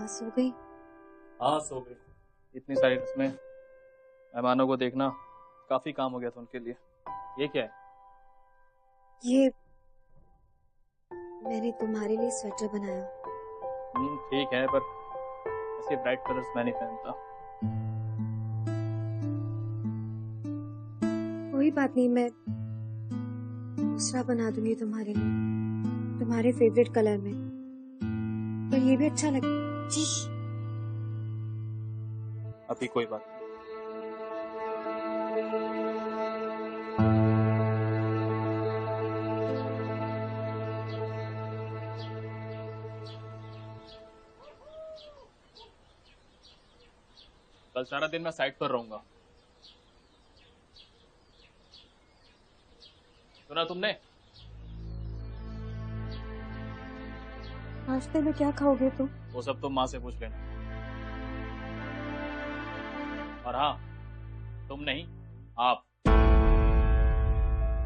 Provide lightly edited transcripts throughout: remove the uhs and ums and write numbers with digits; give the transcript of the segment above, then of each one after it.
हाँ सो गई। हाँ सो गई। इतनी सारी रस्में, मेहमानों को देखना काफी काम हो गया था उनके लिए। ये क्या है? ये मैंने तुम्हारे लिए स्वेटर बनाया। ठीक है, पर ऐसे ब्राइट कलर्स मैं नहीं पहनता। कोई बात नहीं, मैं दूसरा बना दूंगी तुम्हारे लिए, तुम्हारे फेवरेट कलर में। पर ये भी अच्छा लगेगा। अभी कोई बात नहीं। कल सारा दिन मैं साइट पर रहूंगा। सुना तुमने? नाश्ते में क्या खाओगे तुम? वो सब तुम माँ से पूछ लेना। और हाँ, तुम नहीं, आप।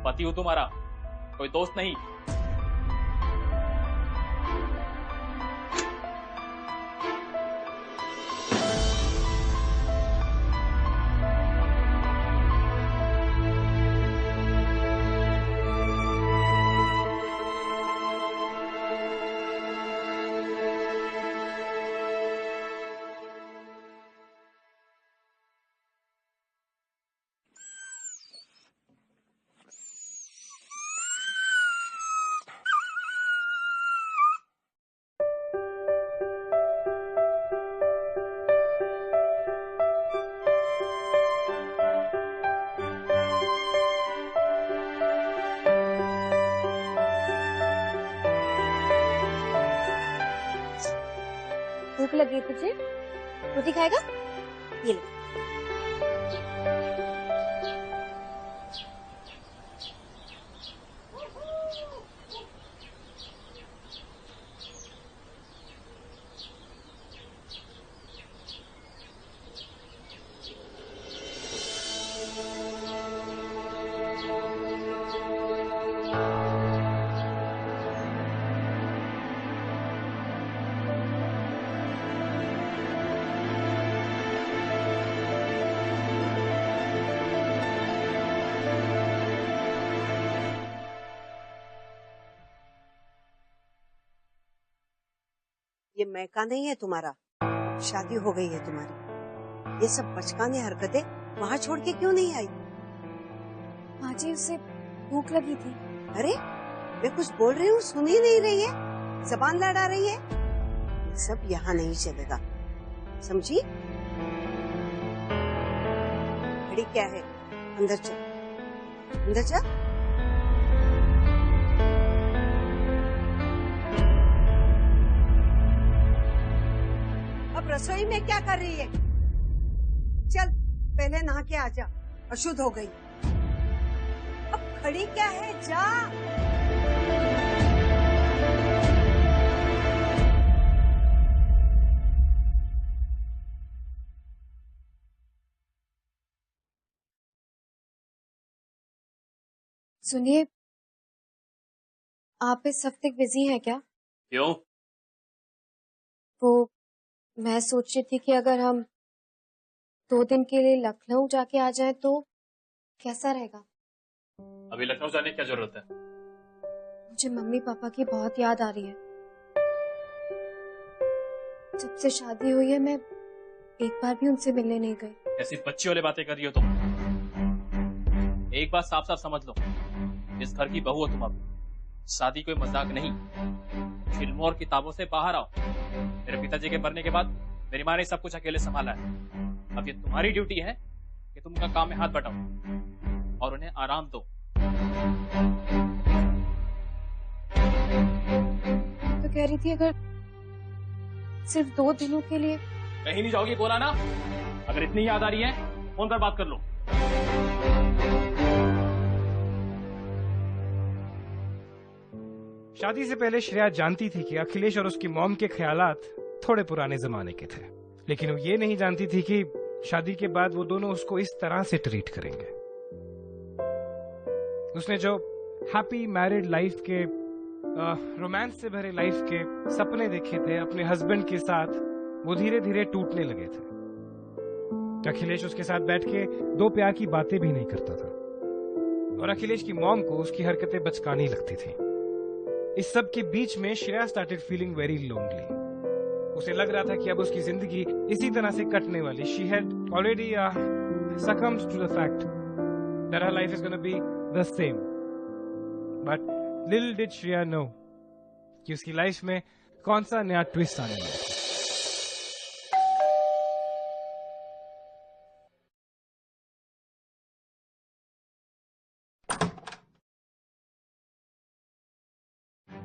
पति हो तुम्हारा, कोई दोस्त नहीं। भूख लगी तुझे? रोटी खाएगा? ये ले। ये मैका नहीं है तुम्हारा, शादी हो गई है तुम्हारी। ये सब बचकाने हरकतें वहाँ छोड़ के क्यों नहीं आई? माँ जी, उसे भूख लगी थी। अरे मैं कुछ बोल रही हूँ, सुन ही नहीं रही है, जबान लड़ा रही है। ये सब यहाँ नहीं चलेगा, समझी? घड़ी क्या है, अंदर चल, अंदर चल। अब रसोई में क्या कर रही है? चल पहले नहा के आ जा, अशुद्ध हो गई। अब खड़ी क्या है, जा। सुनिए, आप इस हफ्ते बिजी हैं क्या? क्यों? वो मैं सोच रही थी कि अगर हम 2 दिन के लिए लखनऊ जाके आ जाएं तो कैसा रहेगा? अभी लखनऊ जाने की क्या जरूरत है? मुझे मम्मी पापा की बहुत याद आ रही है। जब से शादी हुई है मैं एक बार भी उनसे मिलने नहीं गई। ऐसी बच्ची वाली बातें कर रही हो तुम। एक बात साफ साफ समझ लो, इस घर की बहू हो तुम। अब शादी कोई मजाक नहीं। फिल्मों और किताबों से बाहर आओ। मेरे पिताजी के मरने के बाद मेरी माँ ने सब कुछ अकेले संभाला है। अब ये तुम्हारी ड्यूटी है कि तुम उनका काम में हाथ बटाओ और उन्हें आराम दो। तो कह रही थी अगर सिर्फ 2 दिनों के लिए। कहीं नहीं जाओगी, बोला ना। अगर इतनी याद आ रही है फोन पर बात कर लो। शादी से पहले श्रेया जानती थी कि अखिलेश और उसकी मॉम के ख्यालात थोड़े पुराने जमाने के थे, लेकिन वो ये नहीं जानती थी कि शादी के बाद वो दोनों उसको इस तरह से ट्रीट करेंगे। उसने जो हैप्पी मैरिड लाइफ के रोमांस से भरे लाइफ के सपने देखे थे अपने हस्बैंड के साथ, वो धीरे धीरे टूटने लगे थे। अखिलेश उसके साथ बैठ के दो प्यार की बातें भी नहीं करता था और अखिलेश की मॉम को उसकी हरकतें बचकानी लगती थी। इस सब के बीच में Shreya started feeling very lonely. उसे लग रहा था कि अब उसकी जिंदगी इसी तरह से कटने वाली। She had already succumbed to the fact that her life is going to be the same. But little did Shreya know कि उसकी लाइफ में कौन सा नया ट्विस्ट आने वाला है।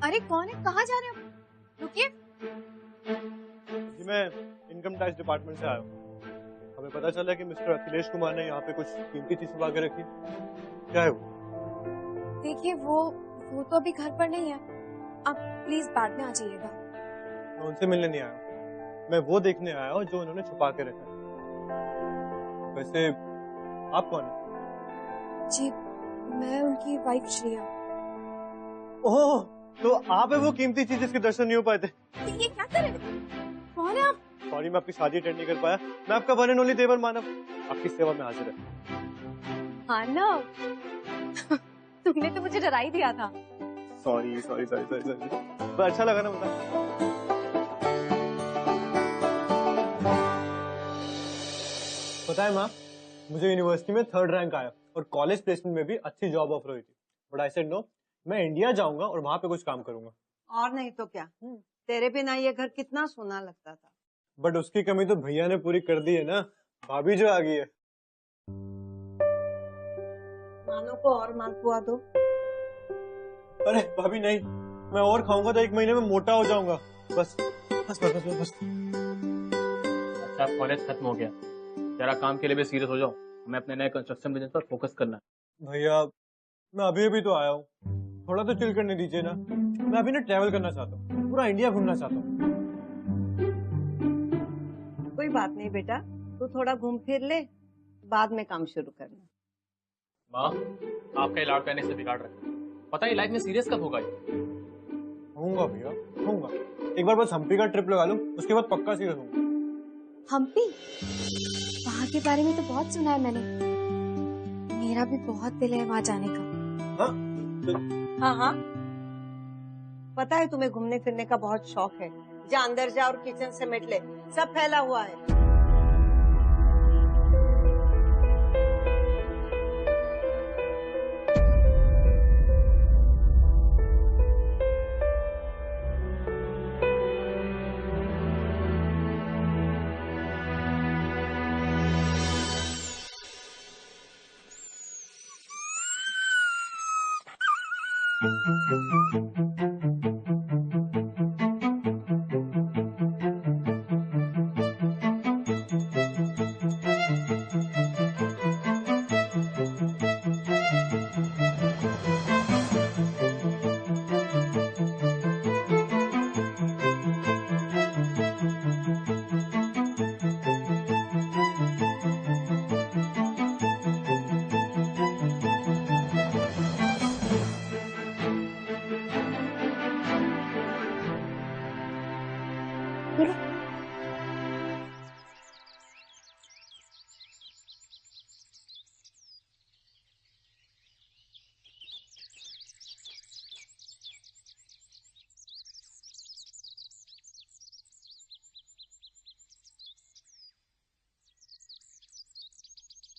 अरे कौन है, कहाँ जा रहे हो? रुकिए। जी मैं इनकम टैक्स डिपार्टमेंट से आया हूँ। हमें पता चला कि मिस्टर अखिलेश कुमार ने यहाँ पे कुछ कीमती चीज छुपा के रखी। क्या है वो? देखिए वो तो अभी घर पर नहीं है, आप प्लीज बाद में आ जाइएगा। मैं उनसे मिलने नहीं आया, मैं वो देखने आया हूँ जो उन्होंने छुपा के रखा है। वैसे आप कौन है? जी मैं उनकी वाइफ श्रेया। ओह, तो आप है वो कीमती चीज जिसके दर्शन नहीं हो पाए थे। ये क्या कर रहे हैं? कौन है आप? सॉरी, मैं आपकी शादी अटेंड नहीं कर पाया। मैं आपका वन एंड ओनली देवर मानव आपकी सेवा में हाजिर है। मानव तुमने तो मुझे डरा ही दिया था। Sorry sorry sorry sorry sorry, पर अच्छा लगा ना बता। पता है माँ, मुझे यूनिवर्सिटी में 3rd रैंक आया और कॉलेज प्लेसमेंट में भी अच्छी जॉब ऑफर हुई थी। बट आई सेड नो, मैं इंडिया जाऊंगा और वहां पे कुछ काम करूंगा। और नहीं तो क्या, तेरे बिना ये घर कितना सोना लगता था। बट उसकी कमी तो भैया ने पूरी कर दी है ना, भाभी जो आ गई है। मानो को और मालपुआ दो। अरे भाभी नहीं, मैं और खाऊंगा तो 1 महीने में मोटा हो जाऊंगा। बस बस बस बस, बस। अच्छा कॉलेज खत्म हो गया, जरा काम के लिए भी सीरियस हो जाओ। हमें अपने नए कंस्ट्रक्शन बिजनेस पर फोकस करना है। भैया मैं अभी तो आया हूँ, थोड़ा तो चिल करने दीजिए ना। मैं अभी ना ट्रैवल करना चाहता हूँ, पूरा इंडिया घूमना चाहता हूँ। कोई बात नहीं बेटा, तू थोड़ा घूम फिर ले, बाद में काम शुरू करना। माँ आपका ये लाड़ पहने से बिगाड़ रखा है। पता है लाइफ में सीरियस कब होगा ये? होऊंगा भैया, होऊंगा। एक बार बस हम्पी का ट्रिप लगा लूं, उसके बाद पक्का सीरियस होऊंगा। हम्पी? वहाँ के बारे में तो बहुत सुना है मैंने, मेरा भी बहुत दिल है वहाँ जाने का। हाँ हाँ, पता है तुम्हें घूमने फिरने का बहुत शौक है। जा अंदर जा और किचन से मिट ले, सब फैला हुआ है।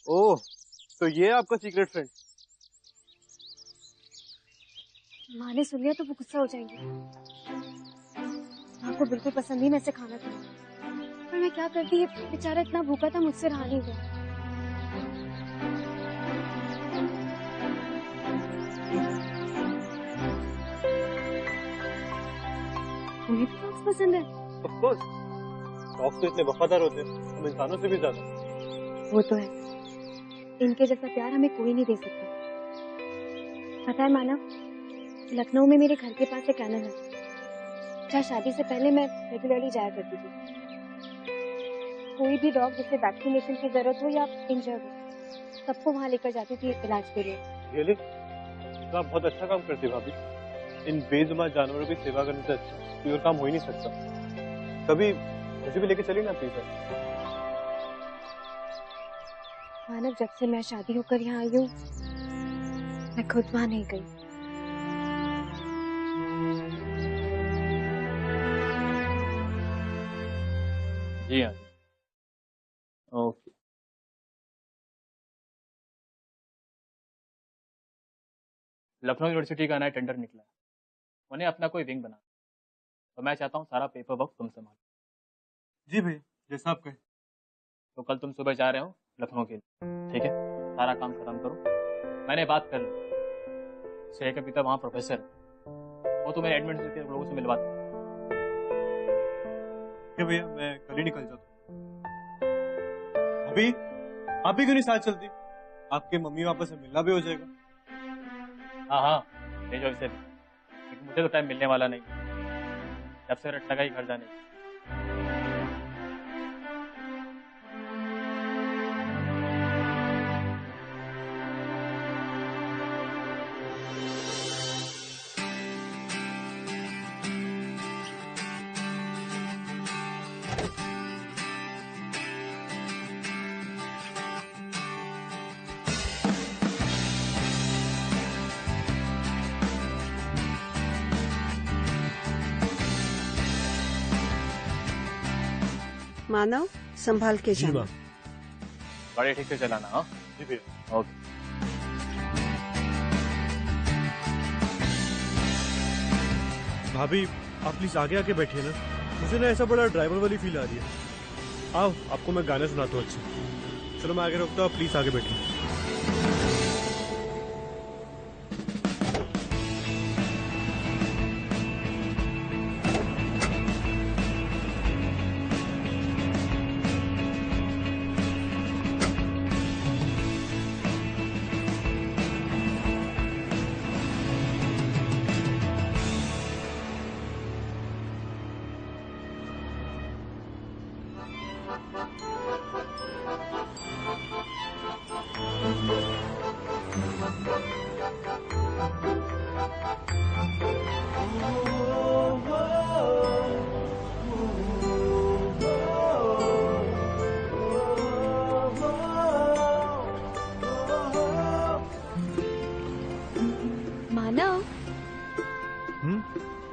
ओह, तो ये आपका सीक्रेट फ्रेंड? माँ ने सुन लिया तो वो गुस्सा हो जाएंगे। माँ को बिल्कुल पसंद नहीं मैं ऐसे खाना खाना, पर मैं क्या करती, ये बेचारा इतना भूखा था, मुझसे रहा नहीं गया। तुम्हें भी डॉग्स पसंद है? ऑफ कोर्स, डॉग्स तो इतने वफादार होते हैं, हम इंसानों से भी ज्यादा। वो तो है, इनके जैसा प्यार हमें कोई नहीं दे सकता। पता है मानव, लखनऊ में मेरे घर के पास एक कैनल है, जहाँ शादी से पहले मैं रेगुलरली जाया करती थी। कोई भी डॉग जिसे वैक्सीनेशन की जरूरत हो या इंजर्ड हो, सबको वहाँ लेकर जाती थी इलाज के लिए। रियली? तो आप बहुत अच्छा काम करती भाभी। इन बेजुबान जानवरों की सेवा करने से अच्छा कोई और काम हो ही नहीं सकता। कभी मुझे भी लेके चलिए ना प्लीज। मानव, जब से मैं शादी होकर यहाँ आई हूँ मैं खुद वहां नहीं गई। जी हाँ। ओके। लखनऊ यूनिवर्सिटी का नया टेंडर निकला है, उन्हें अपना कोई विंग बना, तो मैं चाहता हूँ सारा पेपर वर्क तुम संभालो। जी भैया, जैसा आप कहें। तो कल तुम सुबह जा रहे हो लखनऊ के लिए, ठीक है? सारा काम खत्म करो। मैंने बात कर ली, श्रेय के पिता वहाँ प्रोफेसर है, वो तुम्हें एडमिट के लोगों से मिलवा दो। ठीक है भैया, मैं कल ही निकल जाता हूँ। अभी आप भी क्यों नहीं साथ चलती? आपके मम्मी पापा से मिलना भी हो जाएगा। हाँ हाँ, ले जाओ इसे भी, क्योंकि मुझे तो टाइम मिलने वाला नहीं, जब से रट लगा ही घर जाने की। मानव, संभाल के जी जाना। माँ। गाड़ी ठीक से चलाना। हाँ जी भैया। ओके। भाभी आप प्लीज आगे आके बैठिए ना, मुझे ना ऐसा बड़ा ड्राइवर वाली फील आ रही है। आओ आपको मैं गाने सुनाता हूँ अच्छे। चलो मैं आगे रुकता हूँ, प्लीज आगे बैठिए।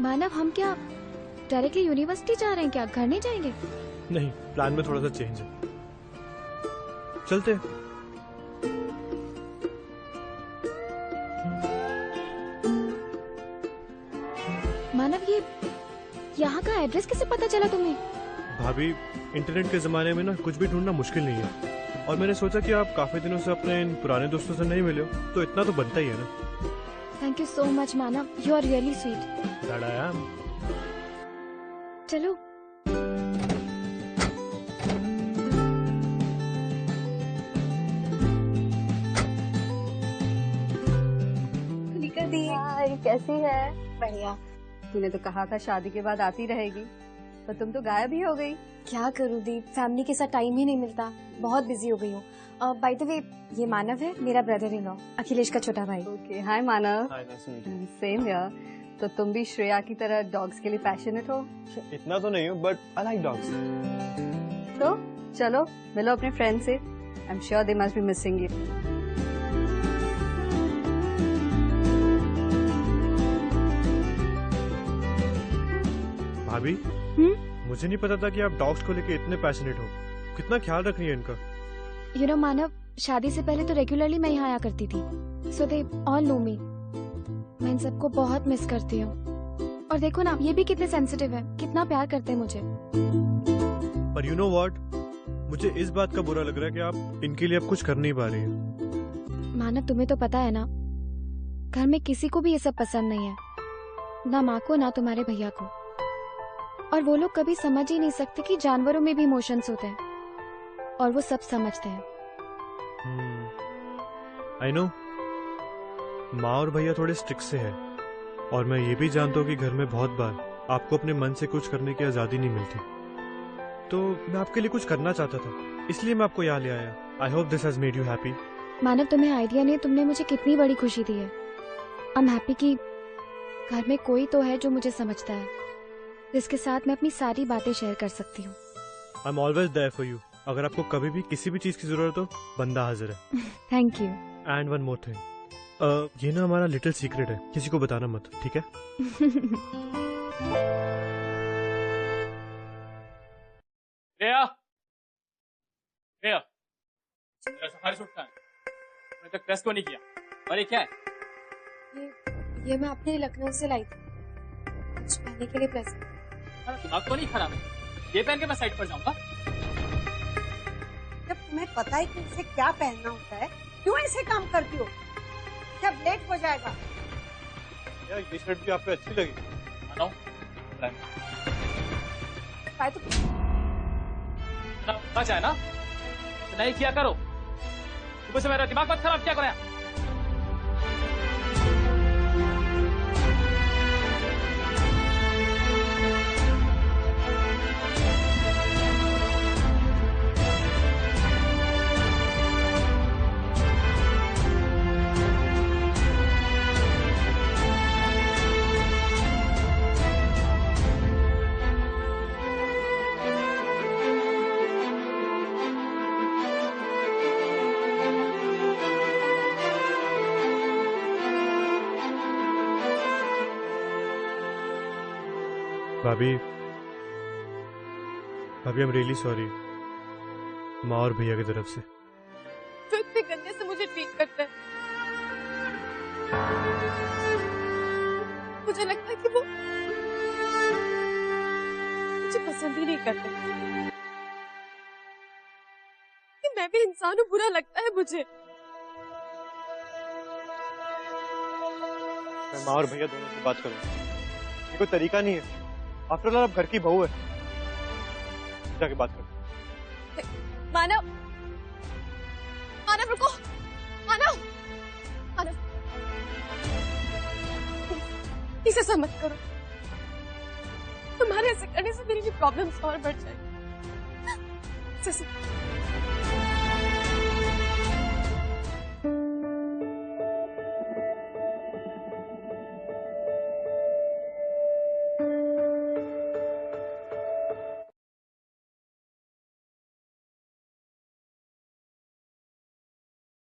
मानव, हम क्या डायरेक्टली यूनिवर्सिटी जा रहे हैं क्या? घर नहीं जाएंगे? नहीं, प्लान में थोड़ा सा चेंज है। चलते। मानव, ये यहाँ का एड्रेस कैसे पता चला तुम्हें? भाभी, इंटरनेट के जमाने में ना कुछ भी ढूंढना मुश्किल नहीं है, और मैंने सोचा कि आप काफी दिनों से अपने इन पुराने दोस्तों से नहीं मिले हो, तो इतना तो बनता ही है ना। Thank you so much Manav, you are really sweet. That I am. चलो। दी, कैसी है? बढ़िया। तूने तो कहा था शादी के बाद आती रहेगी, तो तुम तो गायब ही हो गई। क्या करूँ दीप, फैमिली के साथ टाइम ही नहीं मिलता, बहुत बिजी हो गई हूँ। बाय द वे, ये मानव है, मेरा ब्रदर इन लॉ, अखिलेश का छोटा भाई। Okay, hi Manav. Hi, nice to meet you. Same यार। तो तुम भी श्रेया की तरह डॉग्स के लिए पैशनेट हो? इतना तो नहीं हूँ, बट आई लाइक डॉग्स। तो चलो मिलो अपने फ्रेंड से। I am sure they must be missing you. भाभी, मुझे नहीं पता था कि आप डॉग्स को लेके इतने पैशनेट हो। कितना ख्याल रख रही है इनका। यू नो मानव, शादी से पहले तो रेगुलरली मैं यहाँ आया करती थी, सो दे ऑल नो मी। मैं इन सबको बहुत मिस करती हूँ। और देखो ना, ये भी कितने सेंसिटिव है, कितना प्यार करते हैं मुझे। पर यू नो व्हाट, मुझे इस बात का बुरा लग रहा है कि आप इनके लिए अब कुछ कर नहीं पा रही हैं। मानव, तुम्हें तो पता है ना, घर में किसी को भी ये सब पसंद नहीं है, ना माँ को ना तुम्हारे भैया को। और वो लोग कभी समझ ही नहीं सकते कि जानवरों में भी इमोशंस होते हैं, और वो सब समझते हैं। आई नो, माँ और भैया थोड़े स्ट्रिक्ट से हैं, और मैं ये भी जानता हूँ कि घर में बहुत बार आपको अपने मन से कुछ करने की आजादी नहीं मिलती। तो मैं आपके लिए कुछ करना चाहता था, इसलिए मैं आपको यहाँ ले आया। I hope this has made you happy. Manav, तुम्हें आइडिया नहीं, तुमने मुझे कितनी बड़ी खुशी दी है। आई एम हैप्पी कि घर में कोई तो है जो मुझे समझता है, जिसके साथ मैं अपनी सारी बातें शेयर कर सकती हूँ। I am always there for you. अगर आपको कभी भी किसी भी चीज की जरूरत हो, बंदा हाजिर है। Thank you. And one more thing, ये ना हमारा लिटिल सीक्रेट है, किसी को बताना मत, ठीक है? श्रेया, श्रेया, मेरा सफारी सूट कहाँ है? मैंने तक प्रेस को नहीं किया। और ये क्या है? ये मैं अपने लखनऊ से लाई थी, कुछ पहनने के लिए प्रेजेंट। तुम्हारा दिमाग तो नहीं खराब है? ये पहन के मैं साइड पर जाऊंगा? जब तुम्हें पता है कि इसे क्या पहनना होता है, क्यों ऐसे काम करती हो? जब लेट हो जाएगा। यार ये शर्ट भी आपको अच्छी लगी। मानो, शायद तो बचा है ना? तो नहीं किया करो। सुबह से मेरा दिमाग मत खराब किया करो यार। भाभी, भाभी आई एम रियली सॉरी, माँ और भैया की तरफ से। जो इतने गंदे से मुझे ट्रीट करता है, मुझे लगता है कि वो मुझे पसंद ही नहीं करते। कि मैं भी इंसान हूँ, बुरा लगता है मुझे। मैं माँ और भैया दोनों से बात करूंगा। ये कोई तरीका नहीं है। आफ्टर ऑल आप घर की बहू है, जाके बात करो। मानव, मानव रुको, मानव, मानव, इसे सब मत करो। तुम्हारे ऐसे करने से मेरी भी प्रॉब्लम्स और बढ़ जाएगी।